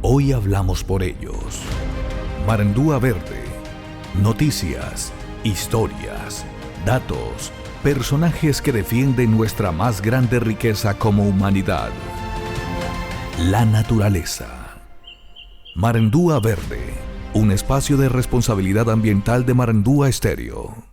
Hoy hablamos por ellos. Marandúa Verde. Noticias, historias, datos, personajes que defienden nuestra más grande riqueza como humanidad: la naturaleza. Marandúa Verde, un espacio de responsabilidad ambiental de Marandúa Estéreo.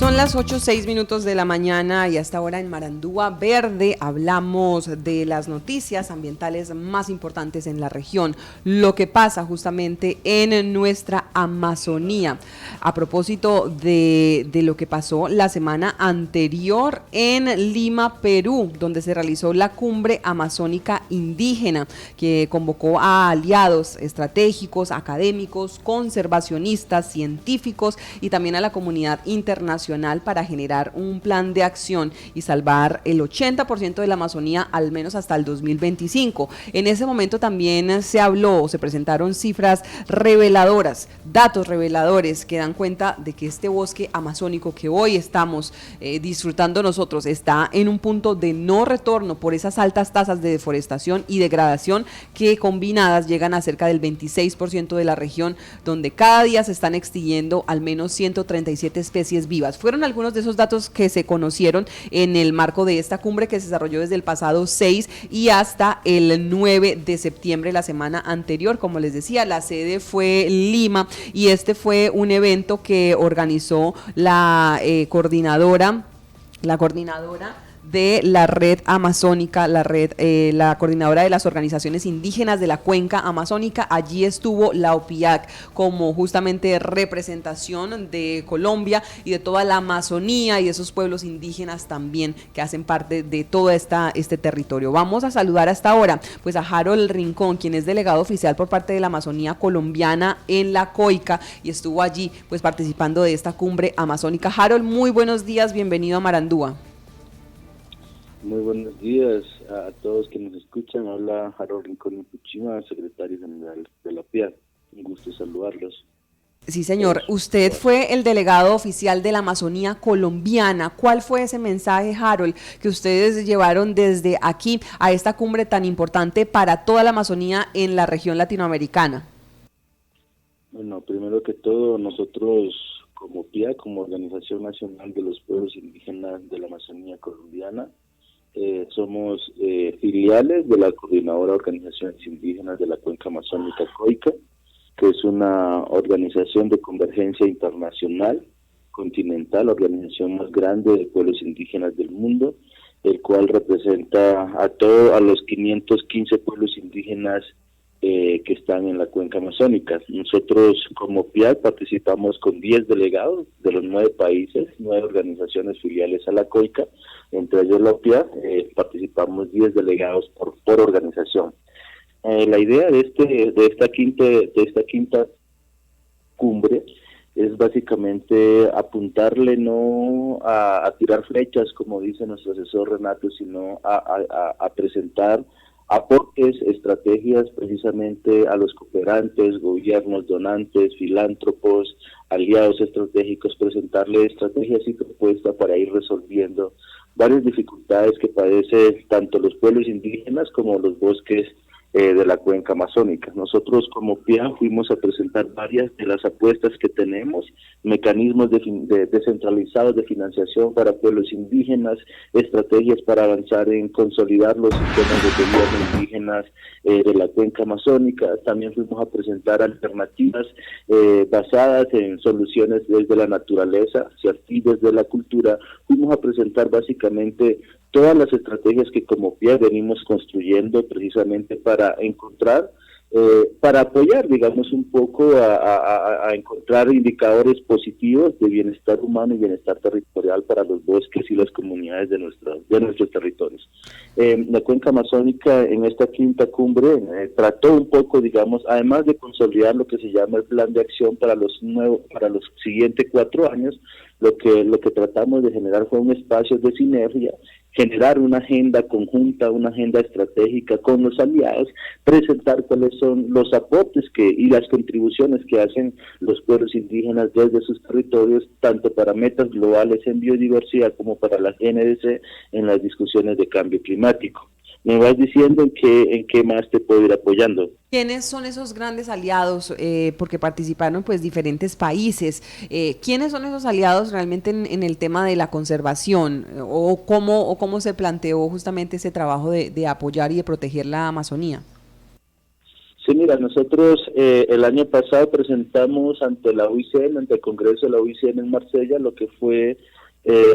Son las 8:06 de la mañana y hasta ahora en Marandúa Verde hablamos de las noticias ambientales más importantes en la región, lo que pasa justamente en nuestra Amazonía. A propósito de lo que pasó la semana anterior en Lima, Perú, donde se realizó la Cumbre Amazónica Indígena, que convocó a aliados estratégicos, académicos, conservacionistas, científicos y también a la comunidad internacional para generar un plan de acción y salvar el 80% de la Amazonía al menos hasta el 2025. En ese momento también se presentaron cifras reveladoras, datos reveladores que dan cuenta de que este bosque amazónico que hoy estamos disfrutando nosotros está en un punto de no retorno por esas altas tasas de deforestación y degradación que combinadas llegan a cerca del 26% de la región, donde cada día se están extinguiendo al menos 137 especies vivas. Fueron algunos de esos datos que se conocieron en el marco de esta cumbre que se desarrolló desde el pasado 6 y hasta el 9 de septiembre, la semana anterior. Como les decía, la sede fue Lima y este fue un evento que organizó la coordinadora de la red amazónica, la coordinadora de las organizaciones indígenas de la cuenca amazónica. Allí estuvo la OPIAC como justamente representación de Colombia y de toda la Amazonía y de esos pueblos indígenas también que hacen parte de todo este territorio. Vamos a saludar hasta ahora pues a Harold Rincón, quien es delegado oficial por parte de la Amazonía colombiana en la COICA y estuvo allí pues participando de esta cumbre amazónica. Harold, muy buenos días, bienvenido a Marandúa. Muy buenos días a todos que nos escuchan. Habla Harold Rincón Puchima, secretario general de la OPIAC. Un gusto saludarlos. Sí, señor. Usted fue el delegado oficial de la Amazonía colombiana. ¿Cuál fue ese mensaje, Harold, que ustedes llevaron desde aquí a esta cumbre tan importante para toda la Amazonía en la región latinoamericana? Bueno, primero que todo, nosotros como OPIAC, como Organización Nacional de los Pueblos Indígenas de la Amazonía colombiana, somos filiales de la Coordinadora de Organizaciones Indígenas de la Cuenca Amazónica COICA, que es una organización de convergencia internacional, continental, la organización más grande de pueblos indígenas del mundo, el cual representa a los 515 pueblos indígenas que están en la cuenca amazónica. Nosotros como PIAC participamos con 10 delegados de los 9 países, 9 organizaciones filiales a la COICA, entre ellos la PIAC, participamos 10 delegados por organización. La idea de esta quinta cumbre es básicamente apuntarle no a tirar flechas, como dice nuestro asesor Renato, sino a presentar aportes, estrategias precisamente a los cooperantes, gobiernos, donantes, filántropos, aliados estratégicos, presentarles estrategias y propuestas para ir resolviendo varias dificultades que padecen tanto los pueblos indígenas como los bosques de la cuenca amazónica. Nosotros como PIA fuimos a presentar varias de las apuestas que tenemos, mecanismos descentralizados de financiación para pueblos indígenas, estrategias para avanzar en consolidar los sistemas de gobierno indígenas de la cuenca amazónica. También fuimos a presentar alternativas basadas en soluciones desde la naturaleza, y desde la cultura. Fuimos a presentar básicamente todas las estrategias que como PIA venimos construyendo precisamente para encontrar, para apoyar, digamos, un poco a encontrar indicadores positivos de bienestar humano y bienestar territorial para los bosques y las comunidades de nuestros territorios. La cuenca amazónica en esta quinta cumbre trató un poco, digamos, además de consolidar lo que se llama el plan de acción para los siguientes 4 años, lo que tratamos de generar fue un espacio de sinergia, generar una agenda conjunta, una agenda estratégica con los aliados, presentar cuáles son los aportes y las contribuciones que hacen los pueblos indígenas desde sus territorios, tanto para metas globales en biodiversidad como para la NDC en las discusiones de cambio climático. me vas diciendo en qué más te puedo ir apoyando. ¿Quiénes son esos grandes aliados? Porque participaron pues diferentes países. ¿Quiénes son esos aliados realmente en el tema de la conservación? ¿O cómo se planteó justamente ese trabajo de apoyar y de proteger la Amazonía? Sí, mira, nosotros el año pasado presentamos ante la UICN, ante el Congreso de la UICN en Marsella, lo que fue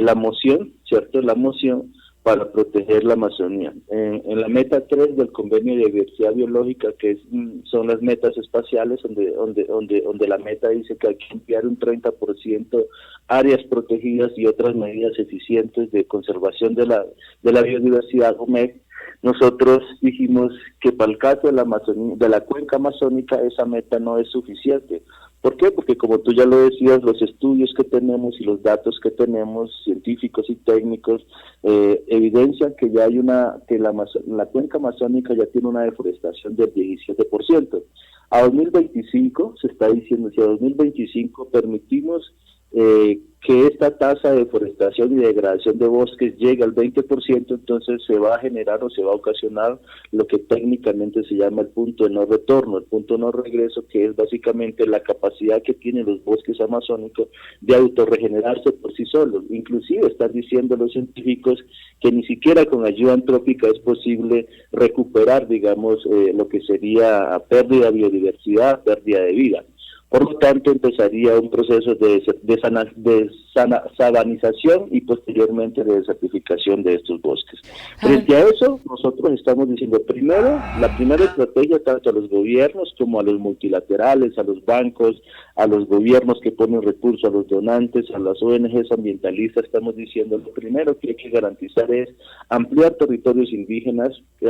la moción, ¿cierto? La moción para proteger la Amazonía. En la meta 3 del Convenio de Diversidad Biológica, que son las metas espaciales, donde la meta dice que hay que ampliar un 30% áreas protegidas y otras medidas eficientes de conservación de la biodiversidad, OMEC. Nosotros dijimos que para el caso de la Amazonía, de la cuenca amazónica, esa meta no es suficiente. ¿Por qué? Porque como tú ya lo decías, los estudios que tenemos y los datos que tenemos, científicos y técnicos, evidencian que ya hay la cuenca amazónica ya tiene una deforestación del 17%. A 2025, se está diciendo, si a 2025 permitimos que esta tasa de deforestación y degradación de bosques llegue al 20%, entonces se va a generar o se va a ocasionar lo que técnicamente se llama el punto de no retorno, el punto de no regreso, que es básicamente la capacidad que tienen los bosques amazónicos de autorregenerarse por sí solos. Inclusive están diciendo los científicos que ni siquiera con ayuda antrópica es posible recuperar, digamos, lo que sería pérdida de biodiversidad, pérdida de vida. Por lo tanto, empezaría un proceso de sabanización y posteriormente de desertificación de estos bosques. Frente a eso, nosotros estamos diciendo, primero, la primera estrategia tanto a los gobiernos como a los multilaterales, a los bancos, a los gobiernos que ponen recursos, a los donantes, a las ONGs ambientalistas, estamos diciendo, lo primero que hay que garantizar es ampliar territorios indígenas,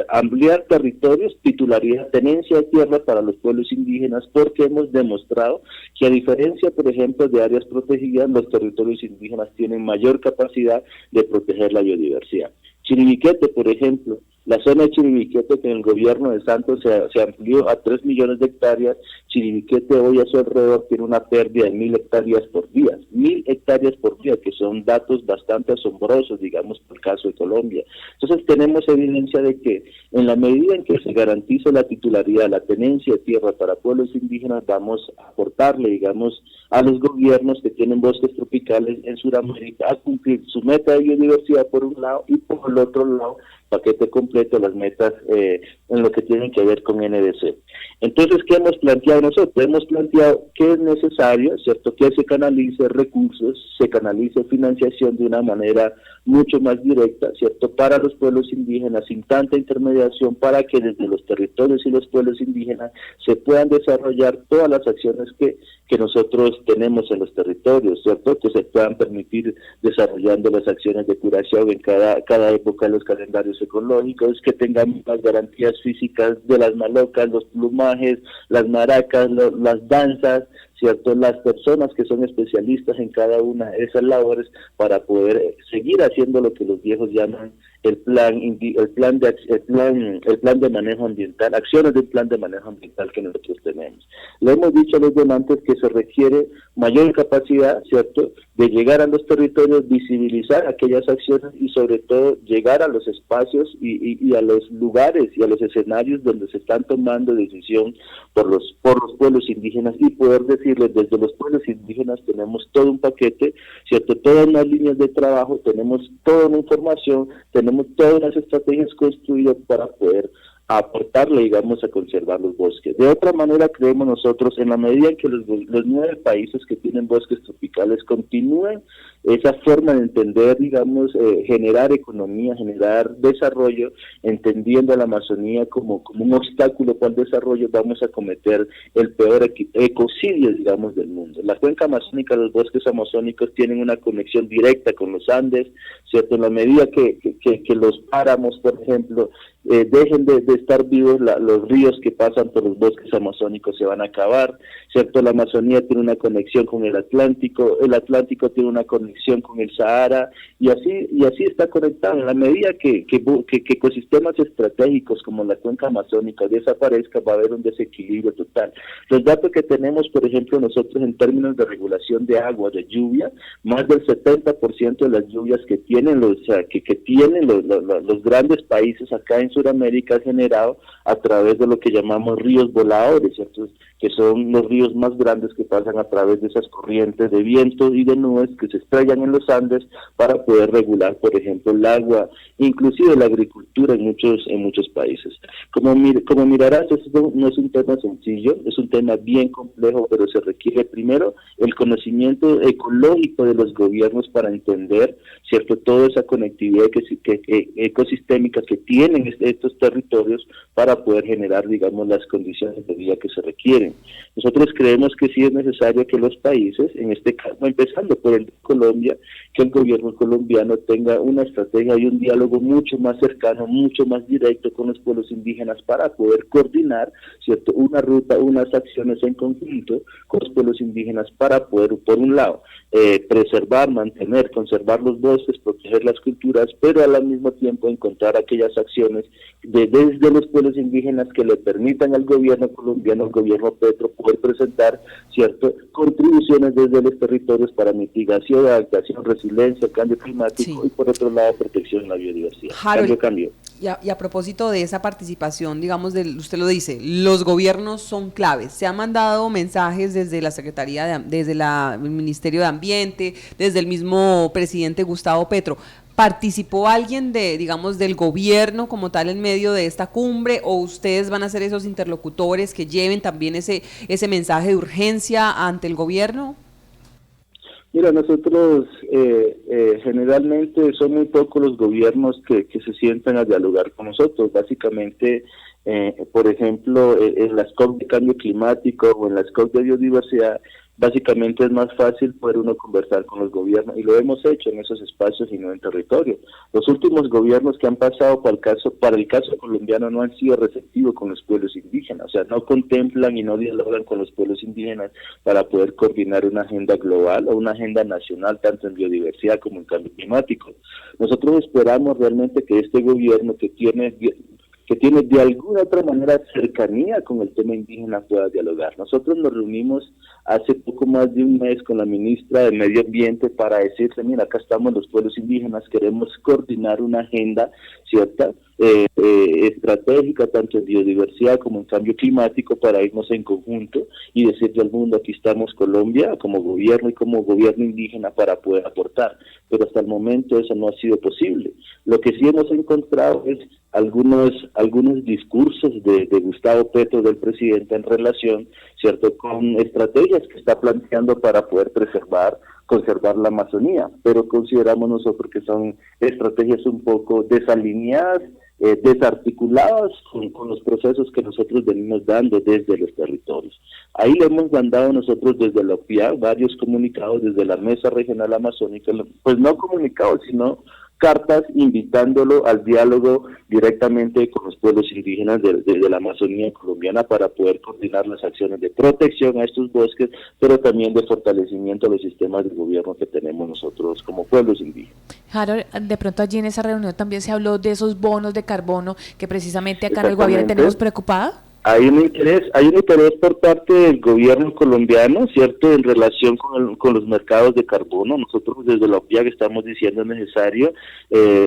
ampliar territorios, titularidad, tenencia de tierra para los pueblos indígenas, porque hemos demostrado que a diferencia, por ejemplo, de áreas protegidas, los territorios indígenas tienen mayor capacidad de proteger la biodiversidad. Chiribiquete, por ejemplo, la zona de Chiribiquete, que en el gobierno de Santos se amplió a 3 millones de hectáreas, Chiribiquete hoy a su alrededor tiene una pérdida de 1.000 hectáreas por día. 1.000 hectáreas por día, que son datos bastante asombrosos, digamos, por el caso de Colombia. Entonces tenemos evidencia de que en la medida en que se garantice la titularidad, la tenencia de tierra para pueblos indígenas, vamos a aportarle, digamos, a los gobiernos que tienen bosques tropicales en Sudamérica a cumplir su meta de biodiversidad por un lado y por el otro lado paquete completo las metas en lo que tienen que ver con NDC. Entonces, ¿qué hemos planteado nosotros? Hemos planteado que es necesario, ¿cierto?, que se canalice recursos, se canalice financiación de una manera mucho más directa, ¿cierto?, para los pueblos indígenas, sin tanta intermediación, para que desde los territorios y los pueblos indígenas se puedan desarrollar todas las acciones que nosotros tenemos en los territorios, ¿cierto?, que se puedan permitir desarrollando las acciones de curación en cada época de los calendarios ecológicos, que tengamos las garantías físicas de las malocas, los plumajes, las maracas, las danzas, ¿cierto?, las personas que son especialistas en cada una de esas labores para poder seguir haciendo lo que los viejos llaman el plan de manejo ambiental, acciones del plan de manejo ambiental que nosotros tenemos. Le hemos dicho a los donantes que se requiere mayor capacidad, ¿cierto?, de llegar a los territorios, visibilizar aquellas acciones y sobre todo llegar a los espacios y a los lugares y a los escenarios donde se están tomando decisión por los pueblos indígenas y poder decirles desde los pueblos indígenas tenemos todo un paquete, ¿cierto?, todas unas líneas de trabajo, tenemos toda una información, tenemos todas las estrategias construidas para poder aportarle, digamos, a conservar los bosques. De otra manera, creemos nosotros, en la medida en que los 9 países que tienen bosques tropicales continúen esa forma de entender, digamos, generar economía, generar desarrollo, entendiendo a la Amazonía como un obstáculo para el desarrollo, vamos a cometer el peor ecocidio, digamos, del mundo. La cuenca amazónica, los bosques amazónicos tienen una conexión directa con los Andes, ¿cierto? En la medida que los páramos, por ejemplo, dejen de estar vivos, los ríos que pasan por los bosques amazónicos se van a acabar, ¿cierto? La Amazonía tiene una conexión con el Atlántico tiene una conexión con el Sahara, y así está conectado. En la medida que ecosistemas estratégicos como la cuenca amazónica desaparezca, va a haber un desequilibrio total. Los datos que tenemos, por ejemplo, nosotros en términos de regulación de agua, de lluvia, más del 70% de las lluvias que tienen los grandes países acá en Sudamérica ha generado a través de lo que llamamos ríos voladores, ¿cierto? Que son los ríos más grandes que pasan a través de esas corrientes de viento y de nubes que se estrellan en los Andes para poder regular, por ejemplo, el agua, inclusive la agricultura en muchos países. Como mirarás, esto no es un tema sencillo, es un tema bien complejo, pero se requiere primero el conocimiento ecológico de los gobiernos para entender, ¿cierto?, toda esa conectividad ecosistémica que tienen estos territorios para poder generar, digamos, las condiciones de vida que se requieren. Nosotros creemos que sí es necesario que los países, en este caso, empezando por el de Colombia, que el gobierno colombiano tenga una estrategia y un diálogo mucho más cercano, mucho más directo con los pueblos indígenas para poder coordinar, ¿cierto?, una ruta, unas acciones en conjunto con los pueblos indígenas para poder, por un lado, preservar, mantener, conservar los bosques, proteger las culturas, pero al mismo tiempo encontrar aquellas acciones desde los pueblos indígenas que le permitan al gobierno colombiano, al gobierno Petro, poder presentar, ¿cierto?, contribuciones desde los territorios para mitigación, adaptación, resiliencia, cambio climático, sí, y por otro lado protección de la biodiversidad. Harold, Cambio. Y a propósito de esa participación, digamos, usted lo dice, los gobiernos son claves. Se han mandado mensajes desde la Secretaría, desde el Ministerio de Ambiente, desde el mismo presidente Gustavo Petro. ¿Participó alguien digamos, del gobierno como tal en medio de esta cumbre, o ustedes van a ser esos interlocutores que lleven también ese mensaje de urgencia ante el gobierno? Mira, nosotros generalmente son muy pocos los gobiernos que se sientan a dialogar con nosotros. Básicamente, por ejemplo, en las COP de cambio climático o en las COP de biodiversidad, básicamente es más fácil poder uno conversar con los gobiernos, y lo hemos hecho en esos espacios y no en territorio. Los últimos gobiernos que han pasado para el caso colombiano no han sido receptivos con los pueblos indígenas, o sea, no contemplan y no dialogan con los pueblos indígenas para poder coordinar una agenda global o una agenda nacional, tanto en biodiversidad como en cambio climático. Nosotros esperamos realmente que este gobierno que tiene de alguna otra manera cercanía con el tema indígena pueda dialogar. Nosotros nos reunimos hace poco más de un mes con la ministra de Medio Ambiente para decirle, mira, acá estamos los pueblos indígenas, queremos coordinar una agenda, ¿cierta?, estratégica, tanto en biodiversidad como en cambio climático, para irnos en conjunto y decirle al mundo, aquí estamos Colombia como gobierno y como gobierno indígena para poder aportar, pero hasta el momento eso no ha sido posible. Lo que sí hemos encontrado es algunos discursos de Gustavo Petro, del presidente, en relación, ¿cierto?, con estrategias que está planteando para poder conservar la Amazonía, pero consideramos nosotros que son estrategias un poco desalineadas, desarticuladas con los procesos que nosotros venimos dando desde los territorios. Ahí le hemos mandado nosotros desde la OPIA varios comunicados desde la Mesa Regional Amazónica, pues no comunicados, sino cartas invitándolo al diálogo directamente con los pueblos indígenas de la Amazonía colombiana para poder coordinar las acciones de protección a estos bosques, pero también de fortalecimiento a los sistemas de gobierno que tenemos nosotros como pueblos indígenas. Harold, de pronto allí en esa reunión también se habló de esos bonos de carbono que precisamente acá en el Guaviare tenemos preocupada. Hay un interés por parte del gobierno colombiano, ¿cierto?, en relación con los mercados de carbono. Nosotros desde la OPIAG estamos diciendo es necesario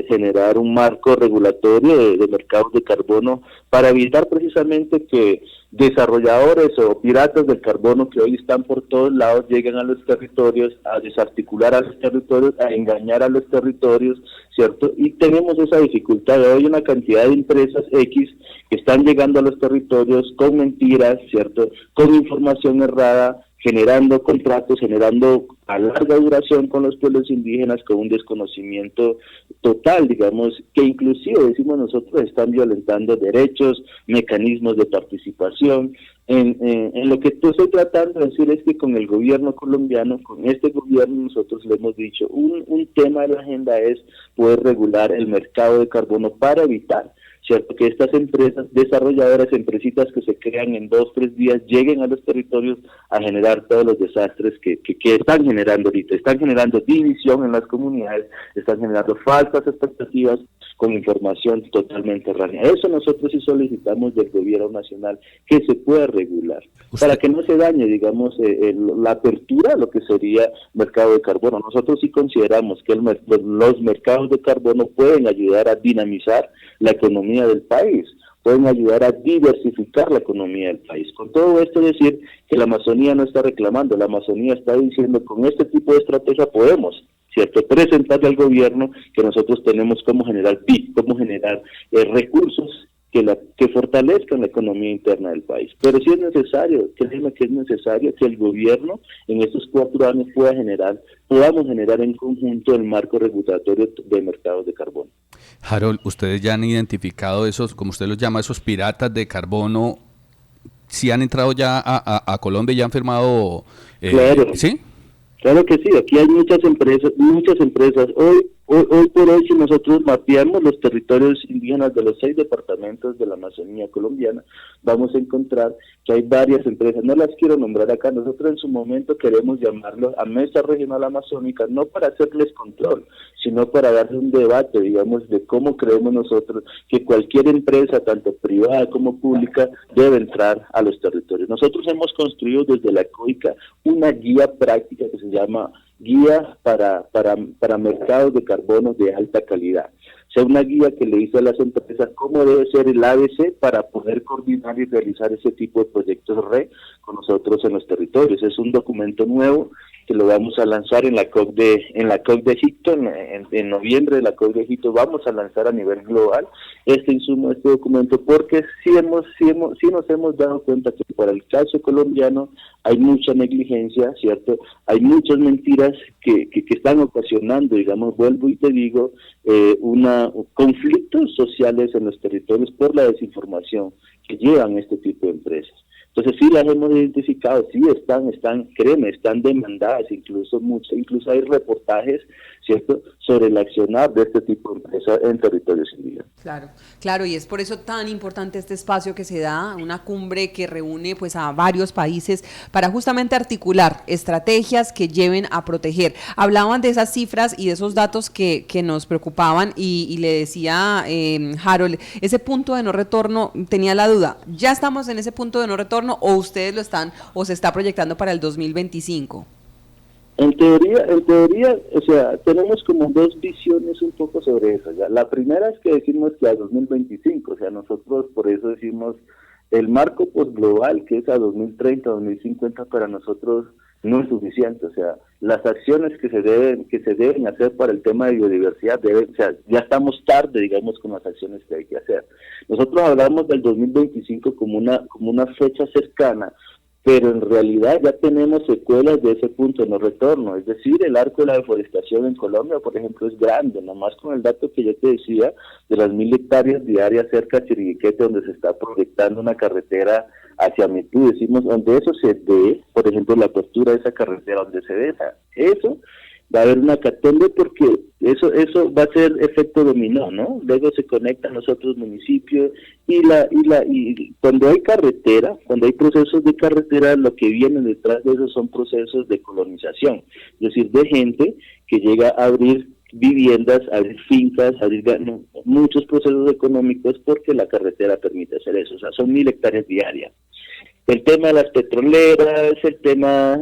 generar un marco regulatorio de mercados de carbono para evitar precisamente que desarrolladores o piratas del carbono que hoy están por todos lados lleguen a los territorios a desarticular a los territorios, a engañar a los territorios, ¿cierto? Y tenemos esa dificultad. Hoy una cantidad de empresas X que están llegando a los territorios con mentiras, ¿cierto?, con información errada, generando contratos, generando a larga duración con los pueblos indígenas, con un desconocimiento total, digamos, que inclusive, decimos nosotros, están violentando derechos, mecanismos de participación. En lo que estoy tratando de decir es que con el gobierno colombiano, con este gobierno, nosotros le hemos dicho, un tema de la agenda es poder regular el mercado de carbono para evitar, ¿cierto?, que estas empresas desarrolladoras, empresitas que se crean en 2 o 3 días, lleguen a los territorios a generar todos los desastres que están generando ahorita. Están generando división en las comunidades, están generando falsas expectativas con información totalmente errónea. Eso nosotros sí solicitamos del gobierno nacional, que se pueda regular, para que no se dañe, digamos, la apertura a lo que sería mercado de carbono. Nosotros sí consideramos que los mercados de carbono pueden ayudar a dinamizar la economía economía del país, pueden ayudar a diversificar la economía del país. Con todo esto decir que la Amazonía no está reclamando, la Amazonía está diciendo con este tipo de estrategia podemos, ¿cierto?, presentarle al gobierno que nosotros tenemos cómo generar PIB, cómo generar recursos que fortalezcan la economía interna del país. Pero sí es necesario, créeme que es necesario que el gobierno en estos 4 años podamos generar en conjunto el marco regulatorio de mercados de carbono. Harold, ustedes ya han identificado esos, como usted los llama, esos piratas de carbono, ¿sí han entrado ya a Colombia y ya han firmado? Claro. ¿Sí? Claro que sí, aquí hay muchas empresas. Hoy por hoy, si nosotros mapeamos los territorios indígenas de los 6 departamentos de la Amazonía colombiana, vamos a encontrar que hay varias empresas, no las quiero nombrar acá, nosotros en su momento queremos llamarlos a Mesa Regional Amazónica, no para hacerles control, sino para darle un debate, digamos, de cómo creemos nosotros que cualquier empresa, tanto privada como pública, debe entrar a los territorios. Nosotros hemos construido desde la COICA una guía práctica que se llama Guía para mercados de carbono de alta calidad. O sea, una guía que le dice a las empresas cómo debe ser el ABC para poder coordinar y realizar ese tipo de proyectos con nosotros en los territorios. Es un documento nuevo que lo vamos a lanzar en la COP de Egipto, en noviembre de la COP de Egipto vamos a lanzar a nivel global este insumo, este documento, porque sí nos hemos dado cuenta que para el caso colombiano hay mucha negligencia, ¿cierto? Hay muchas mentiras que están ocasionando, digamos, vuelvo y te digo, conflictos sociales en los territorios por la desinformación que llevan este tipo de empresas. Entonces sí las hemos identificado, sí están demandadas, incluso hay reportajes, ¿cierto?, sobre el accionar de este tipo de empresas en territorios indígenas. Claro, y es por eso tan importante este espacio que se da, una cumbre que reúne pues a varios países para justamente articular estrategias que lleven a proteger. Hablaban de esas cifras y de esos datos que nos preocupaban y le decía Harold, ese punto de no retorno, tenía la duda, ¿ya estamos en ese punto de no retorno o ustedes lo están o se está proyectando para el 2025? En teoría, o sea, tenemos como 2 visiones un poco sobre eso. ¿Ya? La primera es que decimos que a 2025, o sea, nosotros por eso decimos el marco global que es a 2030, 2050 para nosotros no es suficiente. O sea, las acciones que se deben hacer para el tema de biodiversidad o sea, ya estamos tarde, digamos, con las acciones que hay que hacer. Nosotros hablamos del 2025 como una fecha cercana, pero en realidad ya tenemos secuelas de ese punto de no retorno, es decir, el arco de la deforestación en Colombia, por ejemplo, es grande, nomás con el dato que yo te decía, de las 1.000 hectáreas diarias cerca de Chiribiquete, donde se está proyectando una carretera hacia Mitú, decimos, donde eso se ve, por ejemplo, la apertura de esa carretera, donde se deja, eso va a haber una catombe porque eso va a ser efecto dominó, ¿no? Luego se conectan los otros municipios y cuando hay carretera, cuando hay procesos de carretera, lo que viene detrás de eso son procesos de colonización, es decir, de gente que llega a abrir viviendas, abrir fincas, muchos procesos económicos porque la carretera permite hacer eso, o sea, son 1.000 hectáreas diarias. El tema de las petroleras, el tema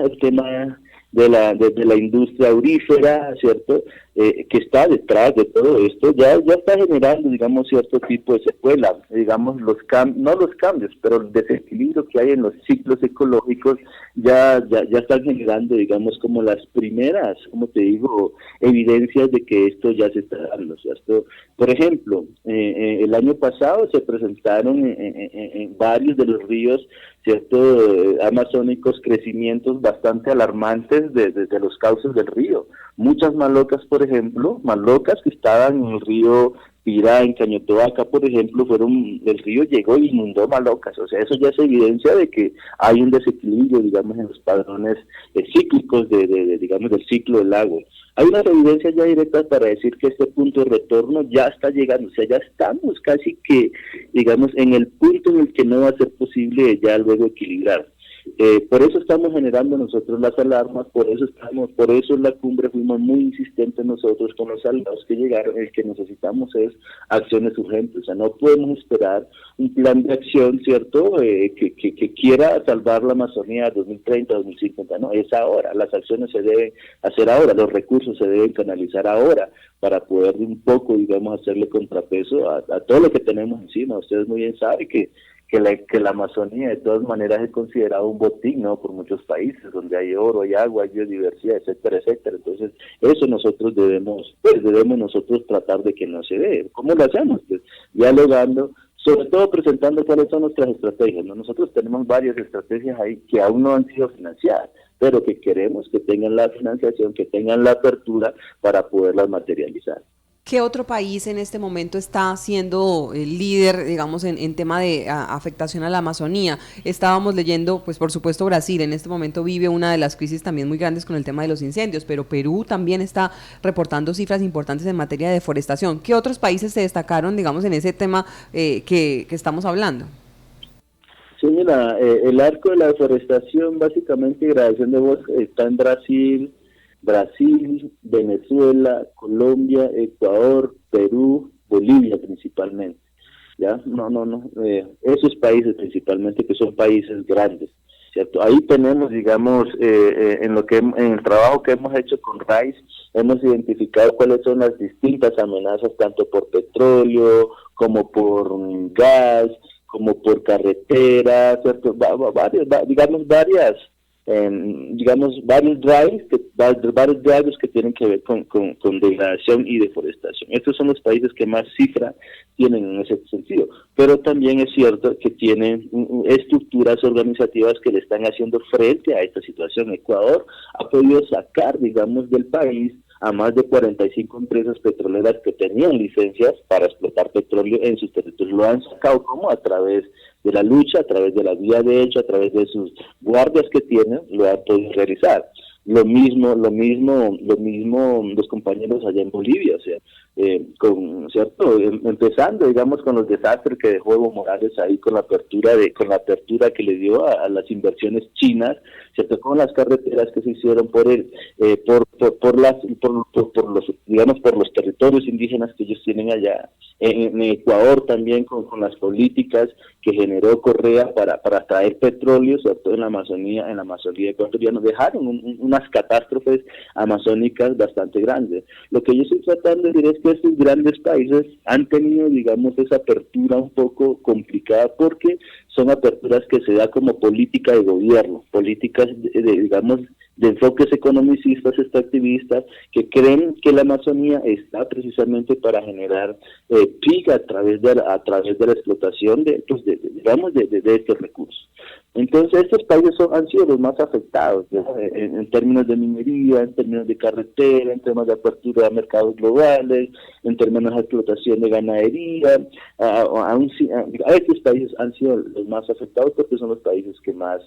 de la industria aurífera, ¿cierto?, que está detrás de todo esto, ya está generando, digamos, cierto tipo de secuela, digamos, no los cambios, pero el desequilibrio que hay en los ciclos ecológicos ya están generando, digamos, como las primeras, como te digo, evidencias de que esto ya se está dando, ¿cierto? Por ejemplo, el año pasado se presentaron en varios de los ríos, ¿cierto?, amazónicos, crecimientos bastante alarmantes de los cauces del río. Muchas malocas, por ejemplo, que estaban en el río Pirá, en Cañotoaca, por ejemplo, el río llegó y inundó malocas. O sea, eso ya es evidencia de que hay un desequilibrio, digamos, en los padrones cíclicos digamos, del ciclo del agua. Hay unas evidencias ya directas para decir que este punto de retorno ya está llegando, o sea, ya estamos casi que, digamos, en el punto en el que no va a ser posible ya luego equilibrar. por eso estamos generando nosotros las alarmas, por eso en la cumbre fuimos muy insistentes nosotros con los aliados que llegaron. El que necesitamos es acciones urgentes, o sea, no podemos esperar un plan de acción, ¿cierto?, que quiera salvar la Amazonía 2030, 2050, no, es ahora, las acciones se deben hacer ahora, los recursos se deben canalizar ahora para poder un poco, digamos, hacerle contrapeso a todo lo que tenemos encima. Ustedes muy bien saben que la Amazonía de todas maneras es considerada un botín, ¿no?, por muchos países, donde hay oro, hay agua, hay biodiversidad, etcétera, etcétera. Entonces, eso nosotros debemos nosotros tratar de que no se dé. ¿Cómo lo hacemos? Pues dialogando, sobre todo presentando cuáles son nuestras estrategias, ¿no? Nosotros tenemos varias estrategias ahí que aún no han sido financiadas, pero que queremos que tengan la financiación, que tengan la apertura para poderlas materializar. ¿Qué otro país en este momento está siendo el líder, digamos, en tema de afectación a la Amazonía? Estábamos leyendo, pues por supuesto Brasil en este momento vive una de las crisis también muy grandes con el tema de los incendios, pero Perú también está reportando cifras importantes en materia de deforestación. ¿Qué otros países se destacaron, digamos, en ese tema que estamos hablando? Sí, mira, el arco de la deforestación, básicamente degradación de bosque, está en Brasil, Venezuela, Colombia, Ecuador, Perú, Bolivia principalmente, ¿ya? Esos países principalmente, que son países grandes, ¿cierto? Ahí tenemos, digamos, en el trabajo que hemos hecho con RAICE, hemos identificado cuáles son las distintas amenazas, tanto por petróleo, como por gas, como por carretera, ¿cierto? Varios drives que tienen que ver con degradación y deforestación. Estos son los países que más cifra tienen en ese sentido, pero también es cierto que tienen estructuras organizativas que le están haciendo frente a esta situación. Ecuador ha podido sacar, digamos, del país a más de 45 empresas petroleras que tenían licencias para explotar petróleo en sus territorios. Lo han sacado como a través de la lucha, a través de la vía de hecho, a través de sus guardias que tienen, lo han podido realizar. Lo mismo los compañeros allá en Bolivia, o sea, ¿cierto? Empezando, digamos, con los desastres que dejó Evo Morales ahí con la apertura que le dio a las inversiones chinas, ¿cierto? Con las carreteras que se hicieron por los territorios indígenas que ellos tienen allá. En Ecuador también con las políticas que generó Correa para traer petróleo, sobre todo en la Amazonía ecuatoriana, dejaron unas catástrofes amazónicas bastante grandes. Lo que yo estoy tratando de decir es que estos grandes países han tenido, digamos, esa apertura un poco complicada, porque son aperturas que se da como política de gobierno, políticas digamos, de enfoques economicistas, extractivistas, que creen que la Amazonía está precisamente para generar pica a través de la explotación de estos recursos. Entonces estos países han sido los más afectados, ¿no? En términos de minería, en términos de carretera, en temas de apertura a mercados globales, en términos de explotación de ganadería. Estos países han sido los más afectados porque son los países que más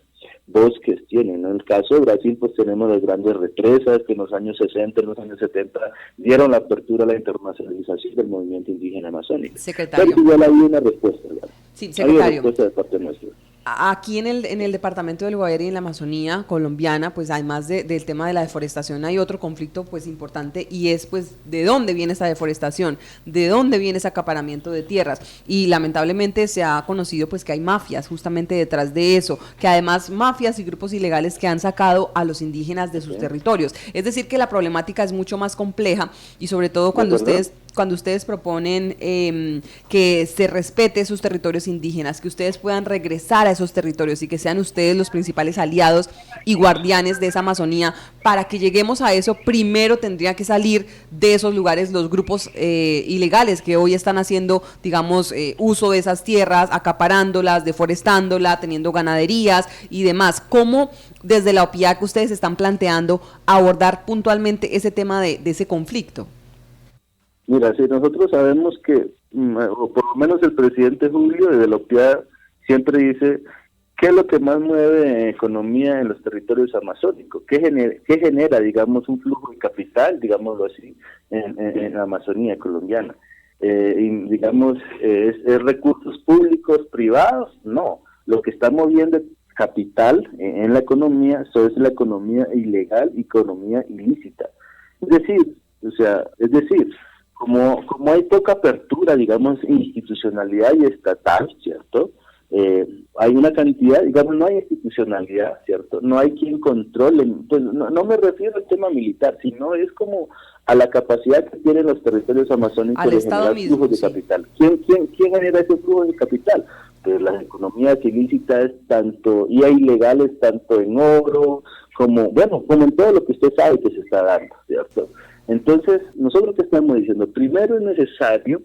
bosques tienen, ¿no? En el caso de Brasil, pues tenemos las grandes represas que en los años 60, en los años 70 dieron la apertura a la internacionalización del movimiento indígena amazónico. Secretario. Pero igual había una respuesta, ¿verdad? Sí, secretario. Había respuesta de parte nuestra. Aquí en el departamento del Guaviare y en la Amazonía colombiana, pues además del tema de la deforestación, hay otro conflicto pues importante, y es pues de dónde viene esa deforestación, de dónde viene ese acaparamiento de tierras, y lamentablemente se ha conocido pues que hay mafias justamente detrás de eso, que además mafias y grupos ilegales que han sacado a los indígenas de sus territorios. Es decir, que la problemática es mucho más compleja, y sobre todo cuando ustedes proponen que se respete sus territorios indígenas, que ustedes puedan regresar a esos territorios y que sean ustedes los principales aliados y guardianes de esa Amazonía. Para que lleguemos a eso, primero tendría que salir de esos lugares los grupos ilegales que hoy están haciendo, digamos, uso de esas tierras, acaparándolas, deforestándolas, teniendo ganaderías y demás. ¿Cómo desde la OPIAC ustedes están planteando abordar puntualmente ese tema de ese conflicto? Mira, si nosotros sabemos que, o por lo menos el presidente Julio de la OPIA siempre dice, ¿qué es lo que más mueve economía en los territorios amazónicos? ¿Qué genera, digamos, un flujo de capital, digámoslo así, en la Amazonía colombiana? Y, digamos, ¿es recursos públicos, privados? No, lo que está moviendo capital en la economía, eso es la economía ilegal y economía ilícita. Es decir, como hay poca apertura, digamos, institucionalidad y estatal, ¿cierto? Hay una cantidad, digamos, no hay institucionalidad, ¿cierto? No hay quien controle, pues no me refiero al tema militar, sino es como a la capacidad que tienen los territorios amazónicos al de Estado generar mismo, flujos de capital. ¿Quién genera ese flujo de capital? Pues las economías ilícitas tanto y ilegales tanto en oro como en todo lo que usted sabe que se está dando, ¿cierto? Entonces, nosotros que estamos diciendo, primero es necesario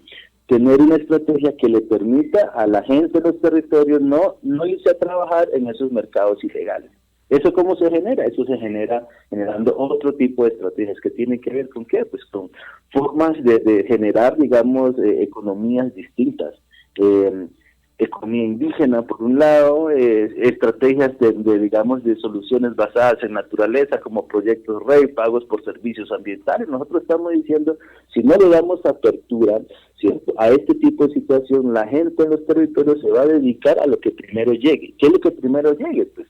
tener una estrategia que le permita a la gente de los territorios no irse a trabajar en esos mercados ilegales. ¿Eso cómo se genera? Eso se genera generando otro tipo de estrategias que tienen que ver con ¿qué? Pues con formas de generar, digamos, economías distintas. Economía indígena, por un lado, estrategias de soluciones basadas en naturaleza, como proyectos REI, pagos por servicios ambientales. Nosotros estamos diciendo, si no le damos apertura, ¿cierto?, a este tipo de situación, la gente en los territorios se va a dedicar a lo que primero llegue. ¿Qué es lo que primero llegue? Pues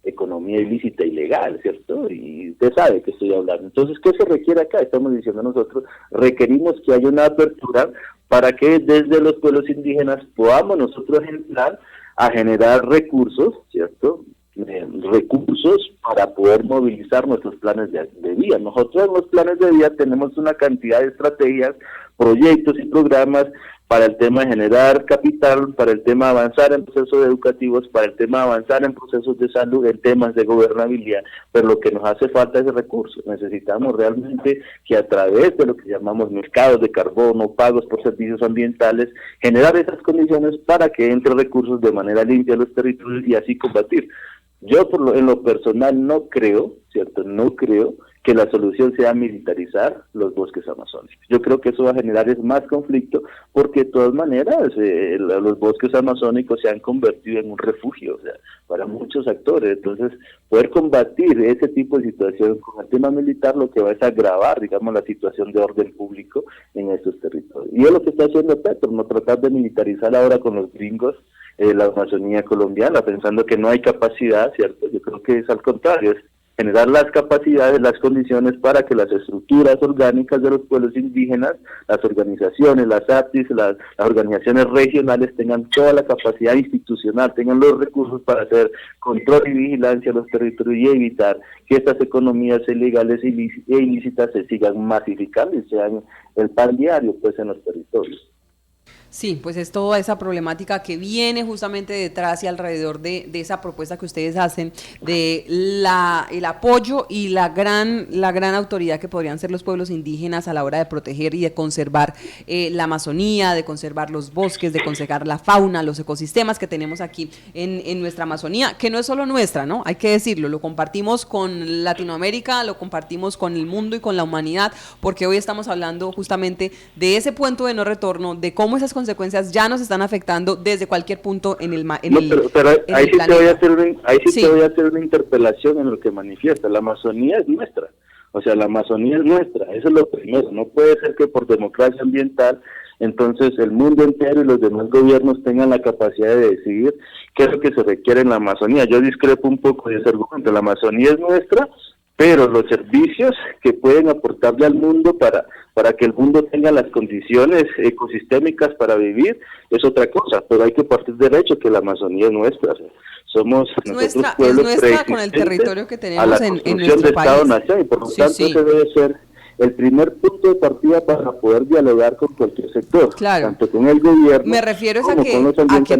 economía ilícita y legal, ¿cierto? Y usted sabe que estoy hablando. Entonces, ¿qué se requiere acá? Estamos diciendo nosotros, requerimos que haya una apertura para que desde los pueblos indígenas podamos nosotros entrar a generar recursos, ¿cierto? Recursos para poder movilizar nuestros planes de vida. Nosotros en los planes de vida tenemos una cantidad de estrategias, proyectos y programas para el tema de generar capital, para el tema de avanzar en procesos educativos, para el tema de avanzar en procesos de salud, en temas de gobernabilidad, pero lo que nos hace falta es recursos. Necesitamos realmente que a través de lo que llamamos mercados de carbono, pagos por servicios ambientales, generar esas condiciones para que entre recursos de manera limpia a los territorios y así combatir. Yo en lo personal no creo, ¿cierto? No creo que la solución sea militarizar los bosques amazónicos. Yo creo que eso va a generar más conflicto porque de todas maneras los bosques amazónicos se han convertido en un refugio, o sea, para muchos actores. Entonces, poder combatir ese tipo de situación con el tema militar lo que va es agravar, digamos, la situación de orden público en esos territorios. Y es lo que está haciendo Petro, no tratar de militarizar ahora con los gringos la Amazonía colombiana, pensando que no hay capacidad, ¿cierto? Yo creo que es al contrario, es generar las capacidades, las condiciones para que las estructuras orgánicas de los pueblos indígenas, las organizaciones, las APIs, las organizaciones regionales tengan toda la capacidad institucional, tengan los recursos para hacer control y vigilancia a los territorios y evitar que estas economías ilegales e ilícitas se sigan masificando y sean el pan diario pues en los territorios. Sí, pues es toda esa problemática que viene justamente detrás y alrededor de esa propuesta que ustedes hacen, de el apoyo y la gran autoridad que podrían ser los pueblos indígenas a la hora de proteger y de conservar la Amazonía, de conservar los bosques, de conservar la fauna, los ecosistemas que tenemos aquí en nuestra Amazonía, que no es solo nuestra, ¿no? Hay que decirlo, lo compartimos con Latinoamérica, lo compartimos con el mundo y con la humanidad, porque hoy estamos hablando justamente de ese punto de no retorno, de cómo esas consecuencias ya nos están afectando desde cualquier punto en el pero ahí sí te voy a hacer una interpelación en lo que manifiesta. La Amazonía es nuestra, o sea, la Amazonía es nuestra, eso es lo primero. No puede ser que por democracia ambiental entonces el mundo entero y los demás gobiernos tengan la capacidad de decidir qué es lo que se requiere en la Amazonía. Yo discrepo un poco de ese argumento. La Amazonía es nuestra, pero los servicios que pueden aportarle al mundo para que el mundo tenga las condiciones ecosistémicas para vivir es otra cosa, pero hay que partir del hecho que la Amazonía es nuestra, o sea, somos nosotros pueblos con el territorio que tenemos a la en nuestro de país. Estado-nación, y por lo tanto ese debe ser el primer punto de partida para poder dialogar con cualquier sector, claro, tanto con el gobierno. Me refiero como a que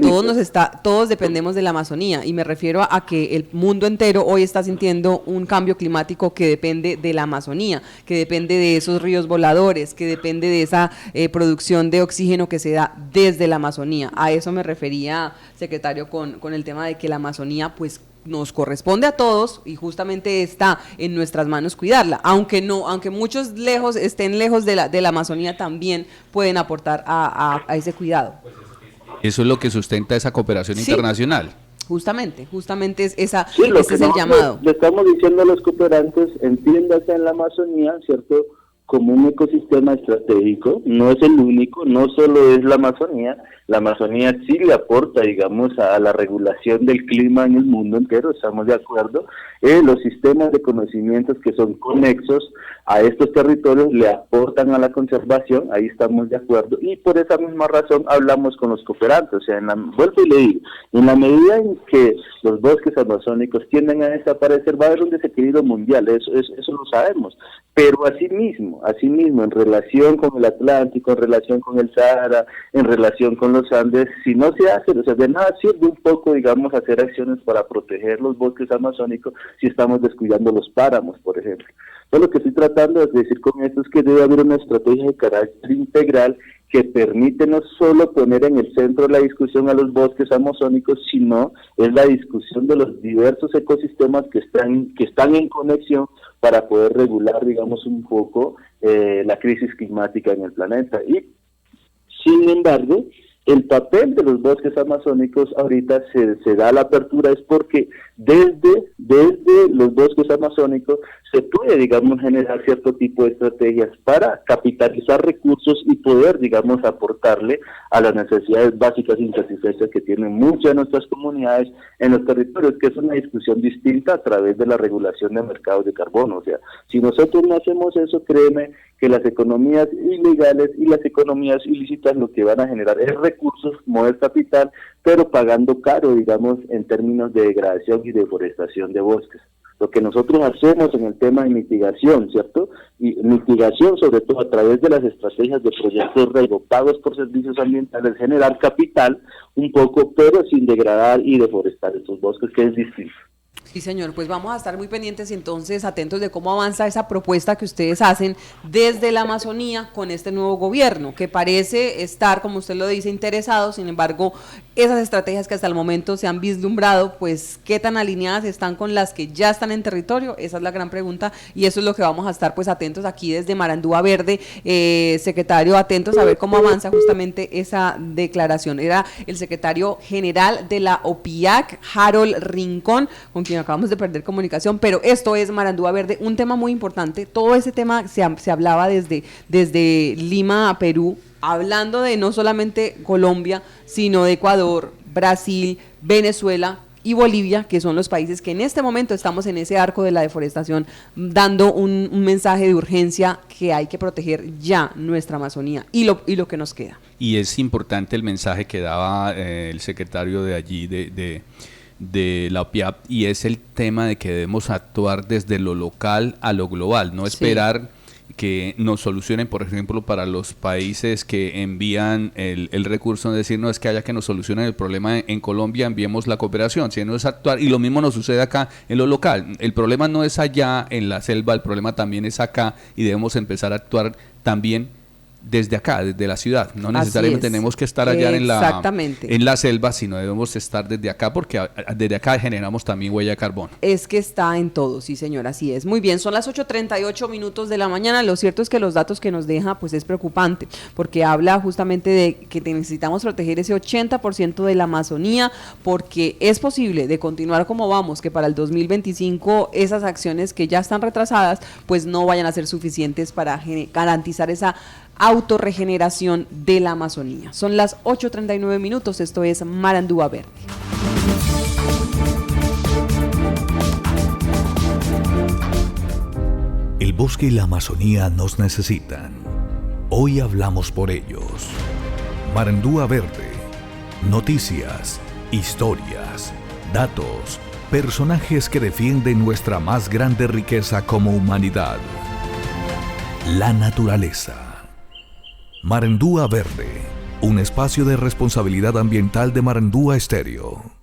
todos dependemos de la Amazonía, y me refiero a que el mundo entero hoy está sintiendo un cambio climático que depende de la Amazonía, que depende de esos ríos voladores, que depende de esa producción de oxígeno que se da desde la Amazonía. A eso me refería, secretario, con el tema de que la Amazonía pues nos corresponde a todos y justamente está en nuestras manos cuidarla, aunque muchos estén lejos de la Amazonía, también pueden aportar a ese cuidado. Eso es lo que sustenta esa cooperación internacional. Justamente es ese es el nosotros llamado. Le estamos diciendo a los cooperantes, entiéndase en la Amazonía, ¿cierto?, como un ecosistema estratégico, no es el único, no solo es la Amazonía, La Amazonía sí le aporta, digamos, a la regulación del clima en el mundo entero, estamos de acuerdo. Los sistemas de conocimientos que son conexos a estos territorios le aportan a la conservación, ahí estamos de acuerdo, y por esa misma razón hablamos con los cooperantes. O sea, vuelvo y le digo, en la medida en que los bosques amazónicos tienden a desaparecer, va a haber un desequilibrio mundial, eso lo sabemos, pero asimismo, en relación con el Atlántico, en relación con el Sahara, en relación con los Andes, si no se hace, o sea, de nada sirve un poco, digamos, hacer acciones para proteger los bosques amazónicos si estamos descuidando los páramos, por ejemplo. Entonces, lo que estoy tratando de decir con esto es que debe haber una estrategia de carácter integral que permite no solo poner en el centro de la discusión a los bosques amazónicos, sino es la discusión de los diversos ecosistemas que están en conexión para poder regular, digamos, un poco la crisis climática en el planeta. Y, sin embargo, el papel de los bosques amazónicos ahorita se da la apertura es porque desde los bosques amazónicos se puede, digamos, generar cierto tipo de estrategias para capitalizar recursos y poder, digamos, aportarle a las necesidades básicas insatisfechas que tienen muchas de nuestras comunidades en los territorios, que es una discusión distinta a través de la regulación de mercados de carbono. O sea, si nosotros no hacemos eso, créeme que las economías ilegales y las economías ilícitas lo que van a generar es recursos, mover capital, pero pagando caro, digamos, en términos de degradación y deforestación de bosques. Lo que nosotros hacemos en el tema de mitigación, ¿cierto? Y mitigación sobre todo a través de las estrategias de proyectos REGO, pagos por servicios ambientales, generar capital un poco, pero sin degradar y deforestar estos bosques, que es distinto. Sí, señor, pues vamos a estar muy pendientes y entonces atentos de cómo avanza esa propuesta que ustedes hacen desde la Amazonía con este nuevo gobierno, que parece estar, como usted lo dice, interesado. Sin embargo, esas estrategias que hasta el momento se han vislumbrado, pues, ¿qué tan alineadas están con las que ya están en territorio? Esa es la gran pregunta y eso es lo que vamos a estar, pues, atentos aquí desde Marandúa Verde. Secretario, atentos a ver cómo avanza justamente esa declaración. Era el secretario general de la OPIAC, Harold Rincón, con quien acabamos de perder comunicación, pero esto es Marandúa Verde, un tema muy importante. Todo ese tema se hablaba desde Lima a Perú, hablando de no solamente Colombia, sino de Ecuador, Brasil, Venezuela y Bolivia, que son los países que en este momento estamos en ese arco de la deforestación, dando un mensaje de urgencia que hay que proteger ya nuestra Amazonía y lo que nos queda. Y es importante el mensaje que daba el secretario de allí, de la OPIAP, y es el tema de que debemos actuar desde lo local a lo global, no esperar que nos solucionen, por ejemplo, para los países que envían el recurso, es decir, no es que haya que nos solucionen el problema en Colombia, enviemos la cooperación, sino es actuar, y lo mismo nos sucede acá en lo local. El problema no es allá en la selva, el problema también es acá, y debemos empezar a actuar también desde acá, desde la ciudad. No necesariamente tenemos que estar allá en la selva, sino debemos estar desde acá, porque desde acá generamos también huella de carbono. Es que está en todo, sí, señor, así es. Muy bien, son las 8:38 de la mañana. Lo cierto es que los datos que nos deja, pues, es preocupante, porque habla justamente de que necesitamos proteger ese 80% de la Amazonía, porque es posible de continuar como vamos, que para el 2025 esas acciones que ya están retrasadas, pues no vayan a ser suficientes para garantizar esa autorregeneración de la Amazonía. Son las 8:39, esto es Marandúa Verde. El bosque y la Amazonía nos necesitan. Hoy hablamos por ellos. Marandúa Verde. Noticias, historias, datos, personajes que defienden nuestra más grande riqueza como humanidad: la naturaleza. Marandúa Verde, un espacio de responsabilidad ambiental de Marandúa Estéreo.